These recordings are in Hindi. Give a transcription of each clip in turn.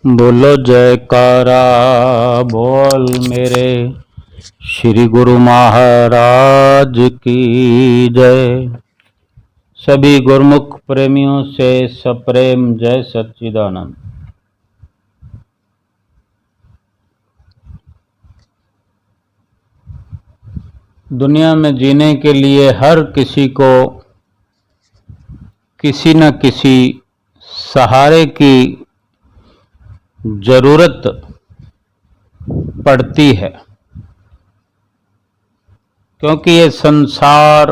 बोलो जयकारा बोल मेरे श्री गुरु महाराज की जय। सभी गुरुमुख प्रेमियों से सप्रेम जय सच्चिदानंद। दुनिया में जीने के लिए हर किसी को किसी न किसी सहारे की जरूरत पड़ती है, क्योंकि ये संसार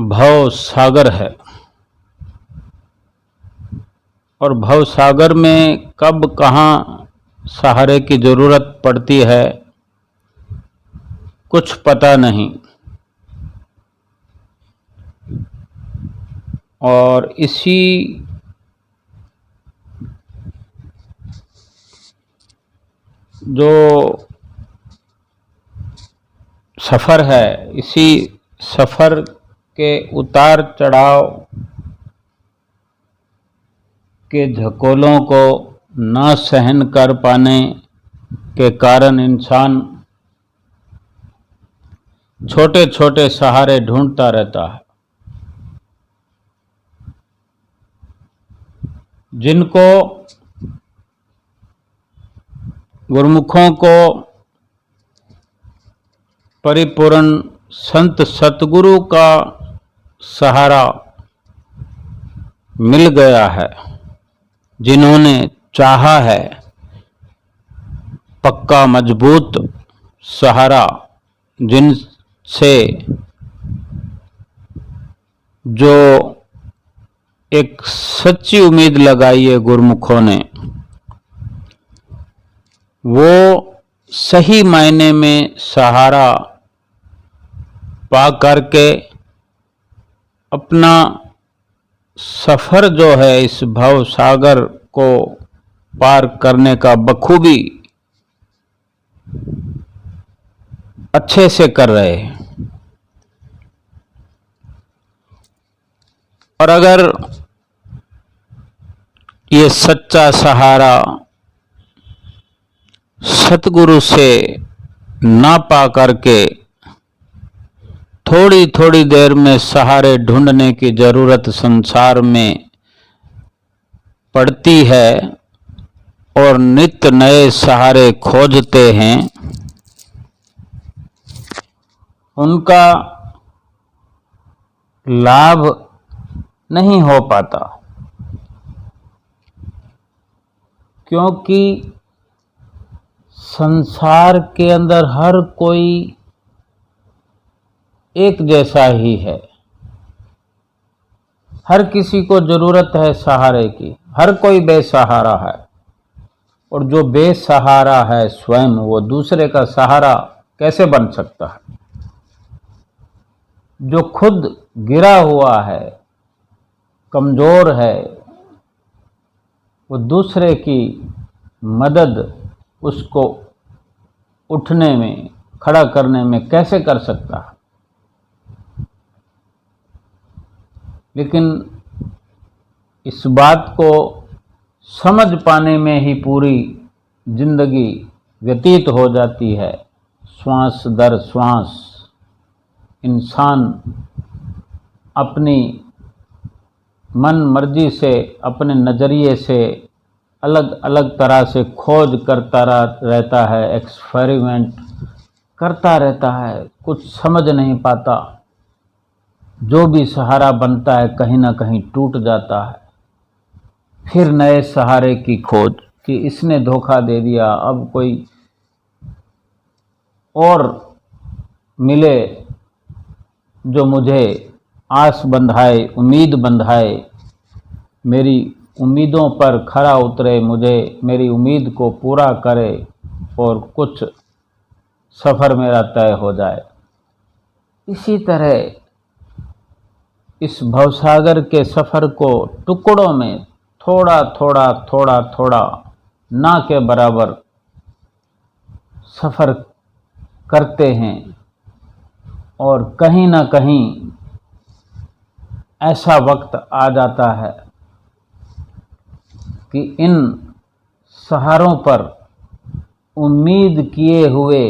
भव सागर है और भव सागर में कब कहाँ सहारे की जरूरत पड़ती है कुछ पता नहीं। और इसी जो सफर है, इसी सफर के उतार चढ़ाव के झकोलों को न सहन कर पाने के कारण इंसान छोटे छोटे सहारे ढूंढता रहता है, जिनको गुरुमुखों को परिपूर्ण संत सतगुरु का सहारा मिल गया है, जिन्होंने चाहा है पक्का मजबूत सहारा, जिनसे जो एक सच्ची उम्मीद लगाई है गुरुमुखों ने, वो सही मायने में सहारा पा करके अपना सफर जो है इस भव सागर को पार करने का बखूबी अच्छे से कर रहे हैं। और अगर ये सच्चा सहारा सतगुरु से ना पा करके थोड़ी थोड़ी देर में सहारे ढूंढने की जरूरत संसार में पड़ती है और नित्य नए सहारे खोजते हैं, उनका लाभ नहीं हो पाता, क्योंकि संसार के अंदर हर कोई एक जैसा ही है। हर किसी को जरूरत है सहारे की, हर कोई बेसहारा है, और जो बेसहारा है स्वयं, वो दूसरे का सहारा कैसे बन सकता है। जो खुद गिरा हुआ है, कमजोर है, वो दूसरे की मदद उसको उठने में, खड़ा करने में कैसे कर सकता है। लेकिन इस बात को समझ पाने में ही पूरी जिंदगी व्यतीत हो जाती है। श्वास दर श्वास इंसान अपनी मन मर्जी से, अपने नज़रिए से अलग अलग तरह से खोज करता रहता है, एक्सपेरिमेंट करता रहता है, कुछ समझ नहीं पाता। जो भी सहारा बनता है कहीं ना कहीं टूट जाता है। फिर नए सहारे की खोज कि इसने धोखा दे दिया, अब कोई और मिले जो मुझे आस बंधाए, उम्मीद बंधाए, मेरी उम्मीदों पर खरा उतरे, मुझे मेरी उम्मीद को पूरा करे और कुछ सफ़र मेरा तय हो जाए। इसी तरह इस भवसागर के सफ़र को टुकड़ों में थोड़ा थोड़ा थोड़ा थोड़ा ना के बराबर सफ़र करते हैं, और कहीं ना कहीं ऐसा वक्त आ जाता है कि इन सहारों पर उम्मीद किए हुए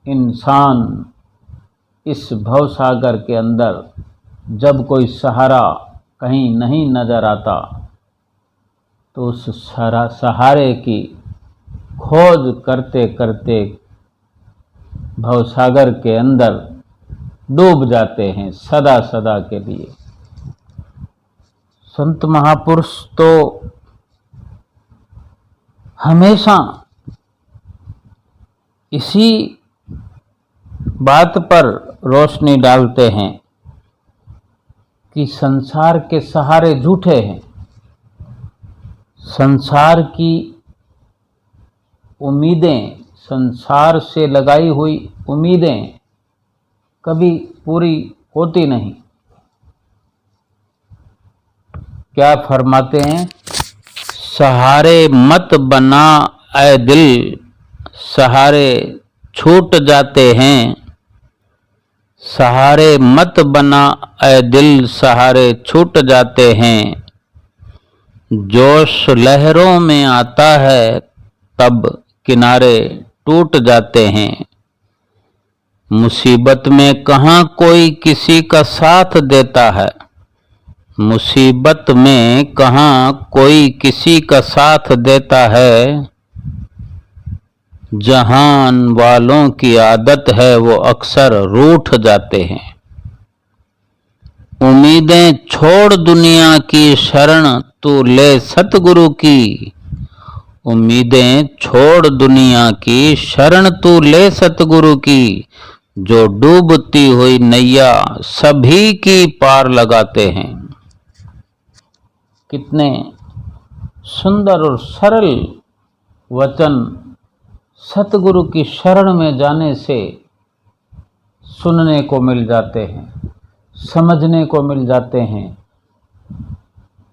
इंसान इस भवसागर के अंदर जब कोई सहारा कहीं नहीं नजर आता तो उस सहारे की खोज करते करते भवसागर के अंदर डूब जाते हैं सदा सदा के लिए। संत महापुरुष तो हमेशा इसी बात पर रोशनी डालते हैं कि संसार के सहारे झूठे हैं, संसार की उम्मीदें, संसार से लगाई हुई उम्मीदें कभी पूरी होती नहीं। क्या फरमाते हैं? सहारे मत बना ऐ दिल, सहारे छूट जाते हैं। सहारे मत बना ऐ दिल, सहारे छूट जाते हैं। जोश लहरों में आता है तब किनारे टूट जाते हैं। मुसीबत में कहाँ कोई किसी का साथ देता है, मुसीबत में कहाँ कोई किसी का साथ देता है। जहान वालों की आदत है वो अक्सर रूठ जाते हैं। उम्मीदें छोड़ दुनिया की, शरण तू ले सतगुरु की। उम्मीदें छोड़ दुनिया की, शरण तू ले सतगुरु की। जो डूबती हुई नैया सभी की पार लगाते हैं। कितने सुंदर और सरल वचन सतगुरु की शरण में जाने से सुनने को मिल जाते हैं, समझने को मिल जाते हैं।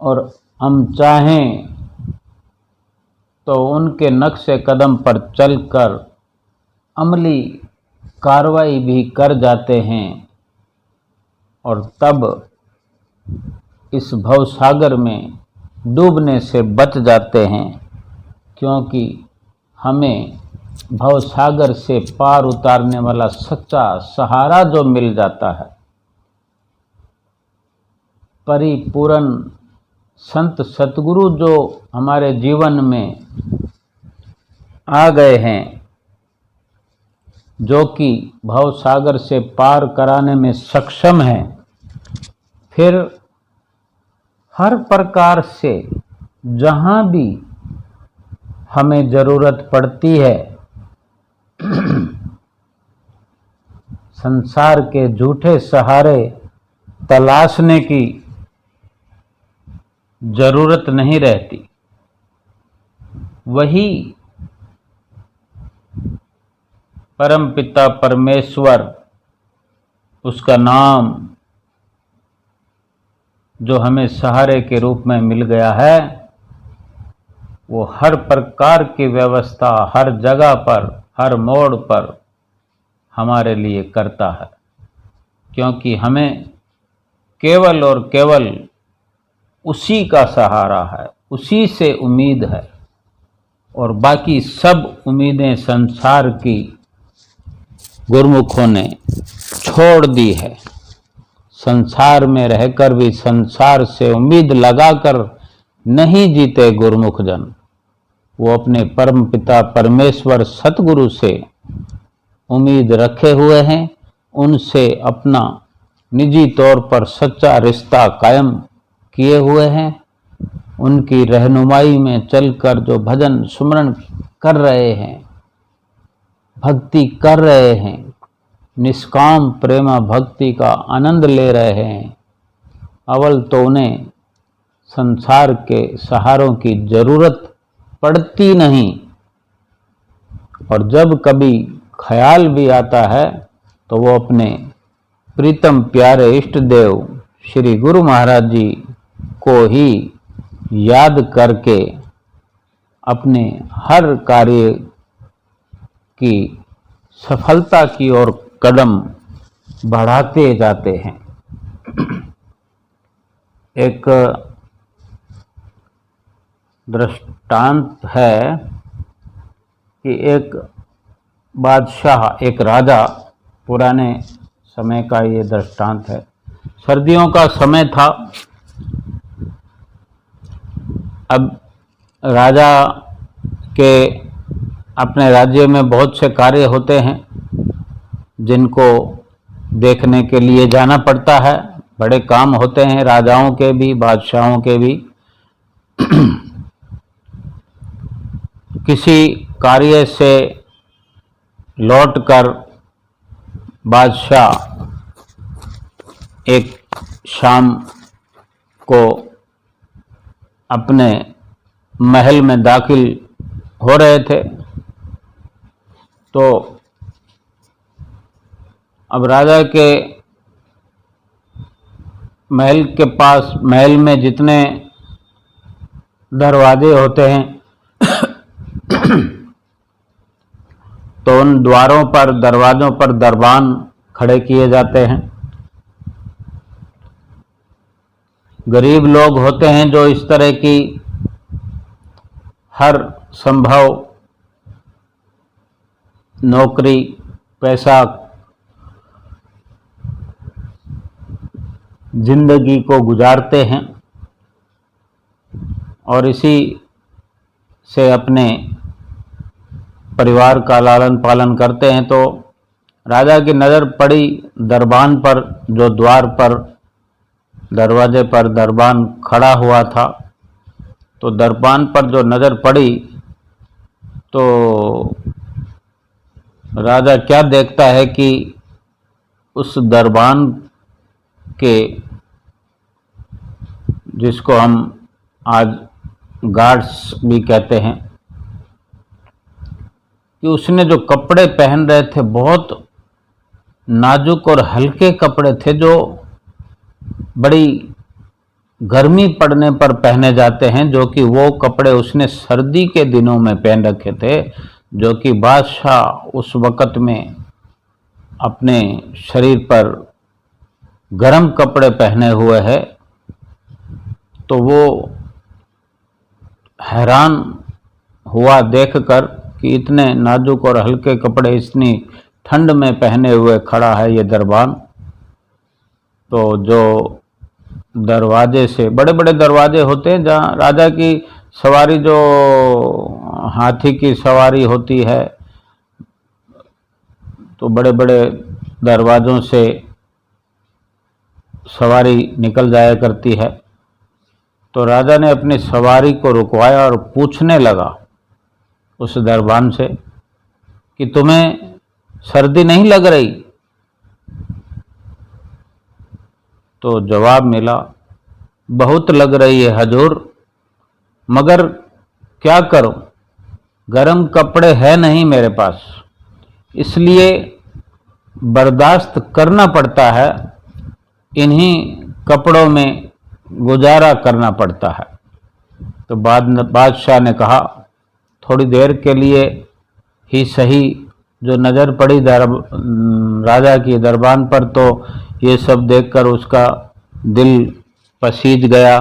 और हम चाहें तो उनके नक्शे कदम पर चलकर अमली कार्रवाई भी कर जाते हैं और तब इस भवसागर में डूबने से बच जाते हैं, क्योंकि हमें भवसागर से पार उतारने वाला सच्चा सहारा जो मिल जाता है, परिपूर्ण संत सतगुरु जो हमारे जीवन में आ गए हैं, जो कि भवसागर से पार कराने में सक्षम हैं, फिर हर प्रकार से जहाँ भी हमें ज़रूरत पड़ती है संसार के झूठे सहारे तलाशने की ज़रूरत नहीं रहती। वही परमपिता परमेश्वर, उसका नाम जो हमें सहारे के रूप में मिल गया है, वो हर प्रकार की व्यवस्था हर जगह पर, हर मोड़ पर हमारे लिए करता है, क्योंकि हमें केवल और केवल उसी का सहारा है, उसी से उम्मीद है। और बाकी सब उम्मीदें संसार की गुरमुखों ने छोड़ दी है। संसार में रहकर भी संसार से उम्मीद लगाकर नहीं जीते गुरमुख जन। वो अपने परम पिता परमेश्वर सतगुरु से उम्मीद रखे हुए हैं, उनसे अपना निजी तौर पर सच्चा रिश्ता कायम किए हुए हैं। उनकी रहनुमाई में चलकर जो भजन सुमरन कर रहे हैं, भक्ति कर रहे हैं, निष्काम प्रेमा भक्ति का आनंद ले रहे हैं, अवल तो उन्हें संसार के सहारों की जरूरत पड़ती नहीं। और जब कभी ख्याल भी आता है तो वो अपने प्रीतम प्यारे इष्ट देव श्री गुरु महाराज जी को ही याद करके अपने हर कार्य की सफलता की ओर कदम बढ़ाते जाते हैं। एक दृष्टांत है कि एक बादशाह, एक राजा, पुराने समय का ये दृष्टांत है। सर्दियों का समय था। अब राजा के अपने राज्य में बहुत से कार्य होते हैं जिनको देखने के लिए जाना पड़ता है। बड़े काम होते हैं राजाओं के भी, बादशाहों के भी। किसी कार्य से लौटकर बादशाह एक शाम को अपने महल में दाखिल हो रहे थे, तो अब राजा के महल के पास, महल में जितने दरवाजे होते हैं तो उन द्वारों पर, दरवाजों पर दरबान खड़े किए जाते हैं। गरीब लोग होते हैं जो इस तरह की हर संभव नौकरी, पैसा, जिंदगी को गुजारते हैं और इसी से अपने परिवार का लालन पालन करते हैं। तो राजा की नज़र पड़ी दरबान पर, जो द्वार पर, दरवाजे पर दरबान खड़ा हुआ था। तो दरबान पर जो नज़र पड़ी तो राजा क्या देखता है कि उस दरबान के, जिसको हम आज गार्ड्स भी कहते हैं, कि उसने जो कपड़े पहन रहे थे बहुत नाजुक और हल्के कपड़े थे, जो बड़ी गर्मी पड़ने पर पहने जाते हैं, जो कि वो कपड़े उसने सर्दी के दिनों में पहन रखे थे, जो कि बादशाह उस वक़्त में अपने शरीर पर गर्म कपड़े पहने हुए है। तो वो हैरान हुआ देखकर कि इतने नाजुक और हल्के कपड़े इतनी ठंड में पहने हुए खड़ा है ये दरबान। तो जो दरवाजे से, बड़े बड़े दरवाजे होते हैं जहाँ राजा की सवारी, जो हाथी की सवारी होती है, तो बड़े बड़े दरवाज़ों से सवारी निकल जाया करती है। तो राजा ने अपनी सवारी को रुकवाया और पूछने लगा उस दरबान से कि तुम्हें सर्दी नहीं लग रही? तो जवाब मिला, बहुत लग रही है हजूर, मगर क्या करूं, गर्म कपड़े हैं नहीं मेरे पास, इसलिए बर्दाश्त करना पड़ता है, इन्हीं कपड़ों में गुजारा करना पड़ता है। तो बादशाह ने कहा, थोड़ी देर के लिए ही सही, जो नज़र पड़ी राजा की दरबान पर, तो ये सब देखकर उसका दिल पसीज गया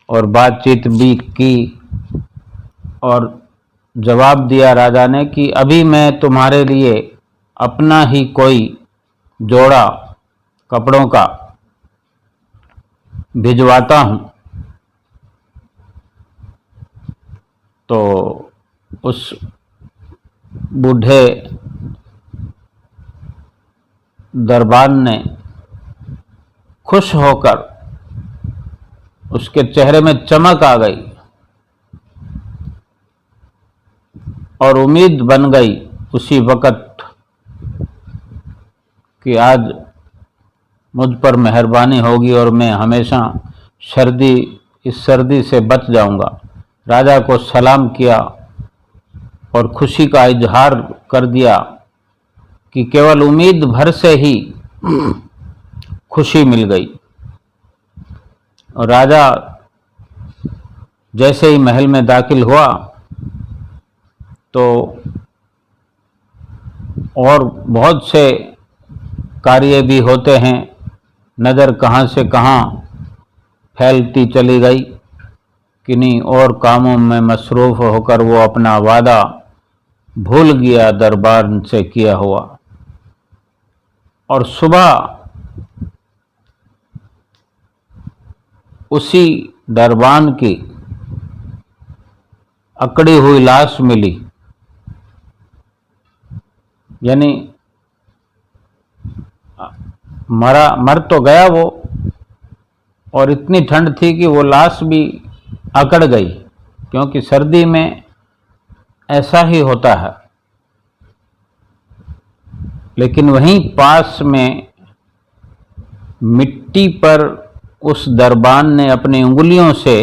और बातचीत भी की और जवाब दिया राजा ने कि अभी मैं तुम्हारे लिए अपना ही कोई जोड़ा कपड़ों का भिजवाता हूँ। तो उस बूढ़े दरबान ने खुश होकर, उसके चेहरे में चमक आ गई और उम्मीद बन गई उसी वक़्त कि आज मुझ पर मेहरबानी होगी और मैं हमेशा इस सर्दी से बच जाऊंगा। राजा को सलाम किया और खुशी का इजहार कर दिया कि केवल उम्मीद भर से ही खुशी मिल गई। और राजा जैसे ही महल में दाखिल हुआ तो और बहुत से कार्य भी होते हैं, नज़र कहाँ से कहाँ फैलती चली गई किन्हीं और कामों में मसरूफ होकर वो अपना वादा भूल गया दरबार से किया हुआ। और सुबह उसी दरबान की अकड़ी हुई लाश मिली, यानी मर तो गया वो, और इतनी ठंड थी कि वो लाश भी अकड़ गई, क्योंकि सर्दी में ऐसा ही होता है। लेकिन वहीं पास में मिट्टी पर उस दरबान ने अपनी उंगलियों से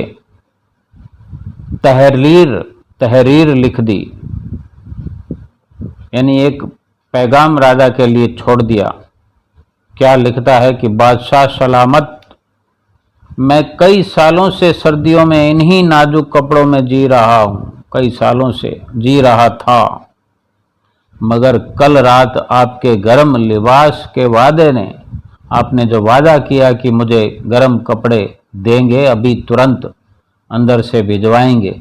तहरीर लिख दी, यानी एक पैगाम राजा के लिए छोड़ दिया। क्या लिखता है कि बादशाह सलामत, मैं कई सालों से सर्दियों में इन्हीं नाजुक कपड़ों में जी रहा हूं, कई सालों से जी रहा था, मगर कल रात आपके गर्म लिबास के वादे ने, आपने जो वादा किया कि मुझे गर्म कपड़े देंगे, अभी तुरंत अंदर से भिजवाएंगे,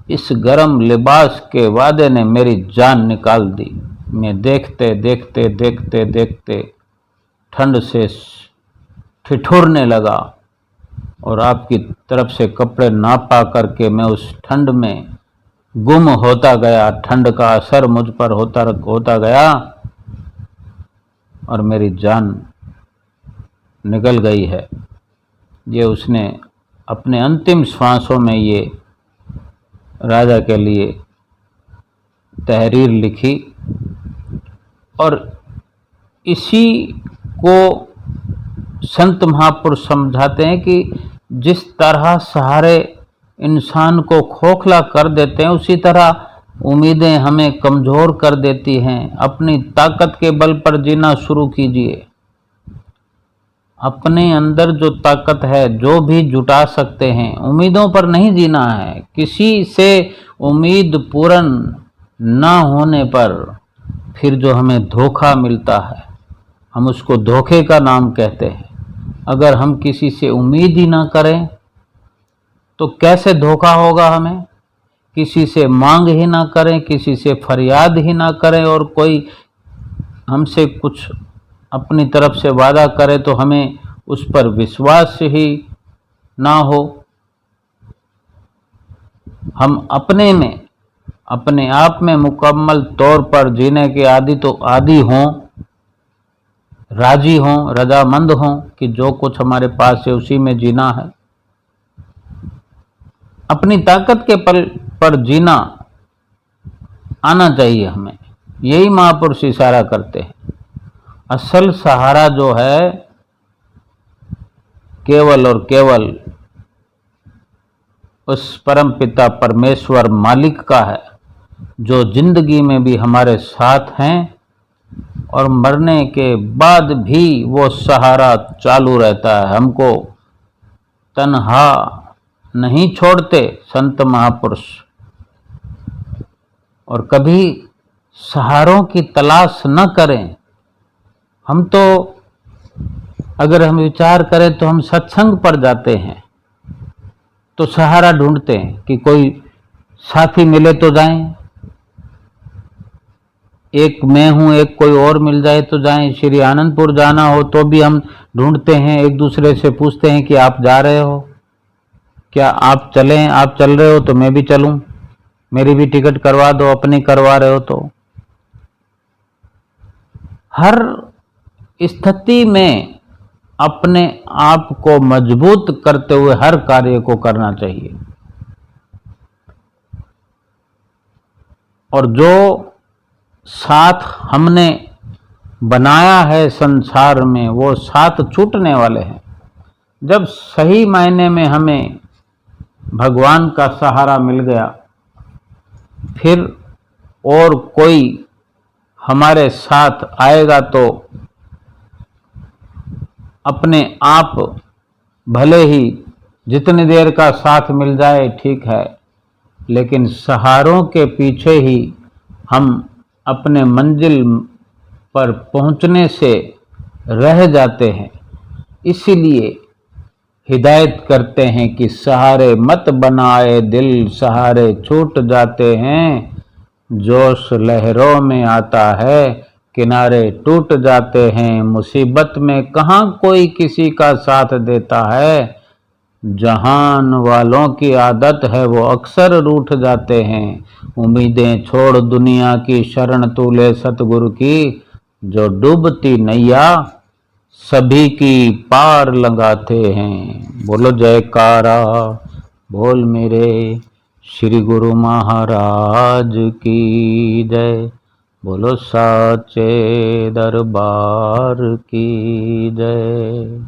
इस गर्म लिबास के वादे ने मेरी जान निकाल दी। मैं देखते देखते देखते देखते ठंड से ठिठुरने लगा, और आपकी तरफ से कपड़े ना पा करके मैं उस ठंड में गुम होता गया। ठंड का असर मुझ पर होता गया और मेरी जान निकल गई है। ये उसने अपने अंतिम श्वासों में ये राजा के लिए तहरीर लिखी। और इसी को संत महापुरुष समझाते हैं कि जिस तरह सहारे इंसान को खोखला कर देते हैं, उसी तरह उम्मीदें हमें कमज़ोर कर देती हैं। अपनी ताकत के बल पर जीना शुरू कीजिए। अपने अंदर जो ताकत है, जो भी जुटा सकते हैं, उम्मीदों पर नहीं जीना है। किसी से उम्मीद पूर्ण ना होने पर फिर जो हमें धोखा मिलता है, हम उसको धोखे का नाम कहते हैं। अगर हम किसी से उम्मीद ही ना करें तो कैसे धोखा होगा हमें? किसी से मांग ही ना करें, किसी से फरियाद ही ना करें, और कोई हमसे कुछ अपनी तरफ से वादा करे तो हमें उस पर विश्वास ही ना हो। हम अपने आप में मुकम्मल तौर पर जीने के आदी हों, राजी हों, रजामंद हों कि जो कुछ हमारे पास है उसी में जीना है। अपनी ताकत के पल पर जीना आना चाहिए हमें। यही महापुरुष इशारा करते हैं। असल सहारा जो है केवल और केवल उस परम पिता परमेश्वर मालिक का है, जो जिंदगी में भी हमारे साथ हैं और मरने के बाद भी वो सहारा चालू रहता है। हमको तन्हा नहीं छोड़ते संत महापुरुष, और कभी सहारों की तलाश न करें। हम तो अगर हम विचार करें तो हम सत्संग पर जाते हैं तो सहारा ढूंढते हैं कि कोई साथी मिले तो जाएं, एक मैं हूं, एक कोई और मिल जाए तो जाएं। श्री आनंदपुर जाना हो तो भी हम ढूंढते हैं, एक दूसरे से पूछते हैं कि आप जा रहे हो क्या, आप चलें, आप चल रहे हो तो मैं भी चलूं, मेरी भी टिकट करवा दो, अपनी करवा रहे हो तो। हर स्थिति में अपने आप को मजबूत करते हुए हर कार्य को करना चाहिए। और जो साथ हमने बनाया है संसार में, वो साथ छूटने वाले हैं। जब सही मायने में हमें भगवान का सहारा मिल गया, फिर और कोई हमारे साथ आएगा तो अपने आप भले ही जितनी देर का साथ मिल जाए ठीक है, लेकिन सहारों के पीछे ही हम अपने मंजिल पर पहुंचने से रह जाते हैं। इसीलिए हिदायत करते हैं कि सहारे मत बनाए दिल, सहारे छूट जाते हैं। जोश लहरों में आता है, किनारे टूट जाते हैं। मुसीबत में कहाँ कोई किसी का साथ देता है। जहान वालों की आदत है वो अक्सर रूठ जाते हैं। उम्मीदें छोड़ दुनिया की, शरण तू ले सतगुरु की। जो डूबती नैया सभी की पार लगाते हैं। बोलो जयकारा बोल मेरे श्री गुरु महाराज की जय। बोलो साचे दरबार की जय।